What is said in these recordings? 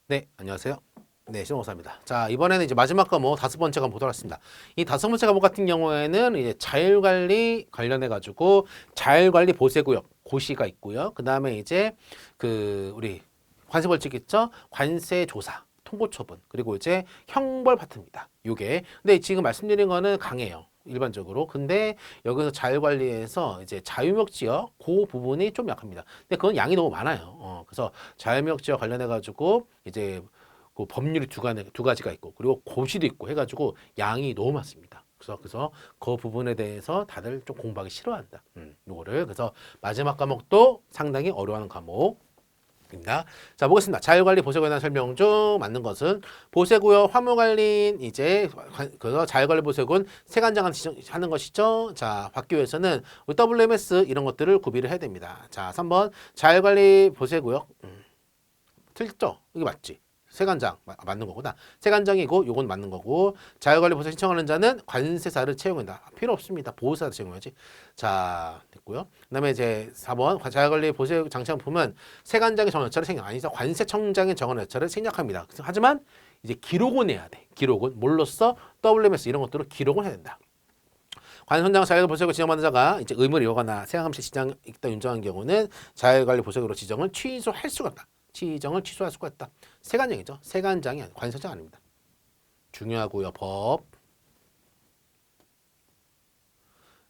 네, 안녕하세요. 네, 신호사입니다. 자, 이번에는 이제 마지막 과목 5번째 과목 보도록 하겠습니다. 이 5번째 과목 같은 경우에는 이제 자율관리 관련해가지고 자율관리 보세구역 고시가 있고요. 그 다음에 이제 우리 관세벌칙 있죠? 관세조사, 통보처분, 그리고 이제 형벌 파트입니다. 요게. 근데 지금 말씀드린 거는 강해요. 일반적으로. 근데 여기서 자율관리에서 이제 자유무역 지역 그 부분이 좀 약합니다. 근데 그건 양이 너무 많아요. 그래서 자유무역 지역 관련해 가지고 이제 그 법률이 두 가지가 있고 그리고 고시도 있고 해가지고 양이 너무 많습니다. 그래서 그 부분에 대해서 다들 좀 공부하기 싫어한다. 요거를 그래서 마지막 과목도 상당히 어려워하는 과목입니다. 자, 보겠습니다. 자율관리 보세구역에 대한 설명 중 맞는 것은 보세구역 화물관리 이제 그래서 자율관리 보세구역은 세관장을 지정하는 것이죠. 자, 받기 위해서는 WMS 이런 것들을 구비를 해야 됩니다. 자, 3번 자율관리 보세구역 틀렸죠? 이게 맞지? 세관장 맞는 거구나. 세관장이고 요건 맞는 거고 자율관리 보세 신청하는 자는 관세사를 채용한다. 필요 없습니다. 보호사를 채용해야지. 자, 됐고요. 그다음에 이제 4번 자율관리 보세 장치상품은 세관장의 정원 여차를 생략 아니죠. 관세청장의 정원 여차를 생략합니다. 하지만 이제 기록은 내야 돼. 기록은 뭘로써 WMS 이런 것들을 기록을 해야 된다. 관선장 자율관리 보세구역 지정받는 자가 이제 의무를 이거나 세관감시 지정 있다 윤정한 경우는 자율관리 보세구역으로 지정을 취소할 수가 없다. 지정을 취소할 수가 있다. 세관장이죠. 세관장이 아니고 관세청 아닙니다. 중요하고요. 법.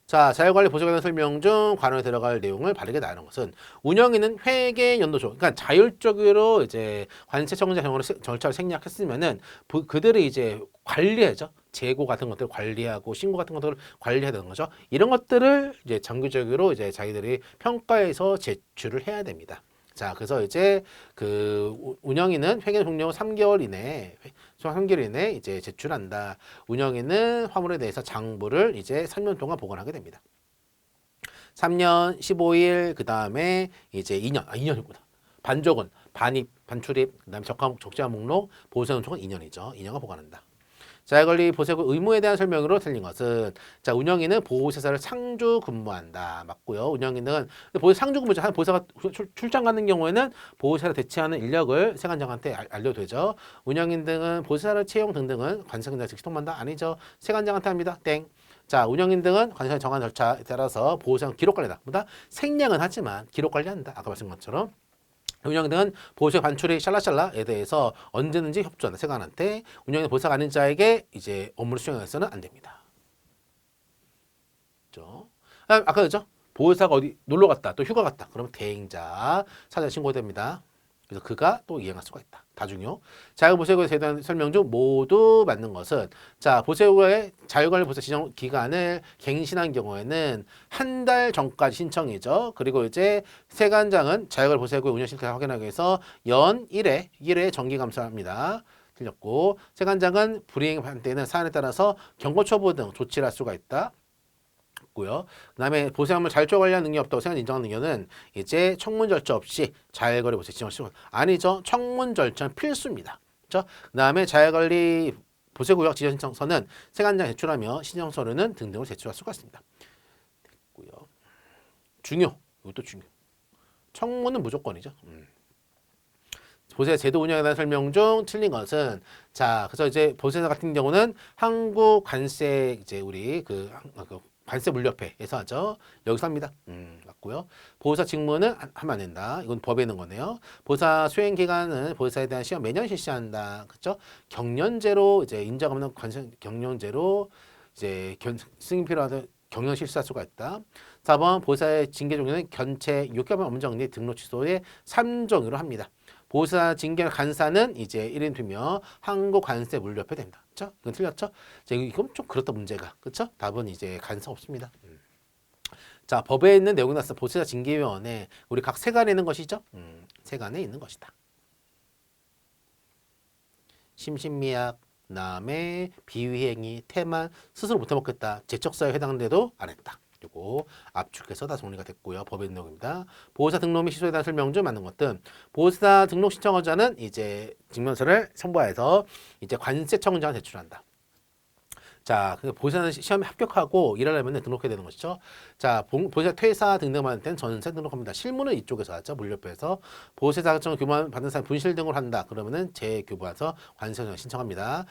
자, 자율관리 보조에 대한 설명 중 관원에 들어갈 내용을 바르게 나누는 것은 운영에는 회계 연도조, 그러니까 자율적으로 이제 관세청자 경우는 절차를 생략했으면은 그들이 이제 관리하죠. 재고 같은 것들을 관리하고 신고 같은 것들을 관리해야 되는 거죠. 이런 것들을 이제 정기적으로 이제 자기들이 평가해서 제출을 해야 됩니다. 자, 그래서 이제 운영인은 회계 종료 3개월 이내에 3개월 이내에 이제 제출한다. 운영인은 화물에 대해서 장부를 이제 3년 동안 보관하게 됩니다. 3년 15일 그다음에 이제 2년. 2년이구나. 반족은 반입, 반출입, 그다음에 적자 목록, 보세 원칙은 2년이죠. 2년을 보관한다. 자율관리 보세구 의무에 대한 설명으로 틀린 것은 자 운영인은 보호세사를 상주 근무한다 맞고요. 운영인은 보호 상주 근무자 한 보호사가 출장 가는 경우에는 보호세를 대체하는 인력을 세관장한테 알려되죠. 운영인 등은 보호세사를 채용 등등은 관세청장 즉시 통보한다 아니죠. 세관장한테 합니다. 땡. 자 운영인 등은 관세청장 정한 절차에 따라서 보호세상 기록 관리다. 보다 생략은 하지만 기록 관리한다. 아까 말씀한 것처럼. 운영 등은 보호세 반출이 샬라샬라에 대해서 언제든지 협조한다. 세관한테 운영의 보호사가 아닌 자에게 이제 업무를 수행해서는 안 됩니다. 그렇죠? 아까 그랬죠? 보호사가 어디 놀러 갔다, 또 휴가 갔다. 그러면 대행자 사전 신고됩니다. 그래서 그가 또 이행할 수가 있다. 다중요. 자율보세구에 대한 설명 중 모두 맞는 것은 자 보세구의 자율관리 보세 지정 기간을 갱신한 경우에는 한 달 전까지 신청이죠. 그리고 이제 세관장은 자율관리 보세구의 운영 실태를 확인하기 위해서 연 1회 정기 감사합니다. 틀렸고 세관장은 불이행할 때는 사안에 따라서 경고 처분 등 조치를 할 수가 있다. 고요. 그다음에 보세함을 자율적 관리하는 능력이 없다고 생각 인정하는 경우는 이제 청문 절차 없이 자율관리 보세 지정을 시작. 아니죠. 청문 절차는 필수입니다. 그렇죠? 그다음에 자율관리 보세구역 지정 신청서는 세관장 제출하며 신청서류는 등등을 제출할 수가 있습니다. 됐고요. 중요. 이것도 중요. 청문은 무조건이죠. 보세 제도 운영에 대한 설명 중 틀린 것은 자 그래서 이제 보세사 같은 경우는 한국 관세 이제 우리 관세 물류협회에서 하죠. 여기서 합니다. 맞고요. 보호사 직무는 하면 안 된다. 이건 법에 있는 거네요. 보호사 수행 기간은 보호사에 대한 시험 매년 실시한다. 그렇죠? 경년제로 이제 인정 없는 관세 경년제로 이제 승인 필요하다. 경영 실시할 수가 있다. 4번 보호사의 징계 종류는 견체, 6개월 업무 정리, 등록 취소의 3종으로 합니다. 보호사 징계 간사는 이제 1인2명 한국 관세 물류협회 됩니다. 그렇죠? 이건 틀렸죠? 자, 이건 좀 그렇다 문제가. 그렇죠? 답은 이제 간사 없습니다. 자, 법에 있는 내용이 나서 보호사 징계위원회 우리 각 세관에 있는 것이죠? 세관에 있는 것이다. 심신미약, 그다음에 비위행위, 태만, 스스로 못해 먹겠다. 재척사에 해당돼도 안 했다. 그리고 압축해서 다 정리가 됐고요. 법의 내용입니다. 보호사 등록 및 취소에 대한 설명 중 맞는 것들. 보호사 등록 신청자는 이제 증명서를 첨부해서 이제 관세청장에 제출한다. 자, 그 보호사는 시험에 합격하고 일하려면 등록해야 되는 것이죠. 자, 보호사 퇴사 등등만 할 때는 전세 등록합니다. 실무는 이쪽에서 하죠. 물류표에서. 보호세 자격증을 교부받는 사람 분실 등을 한다. 그러면은 재교부해서 관세청 신청합니다.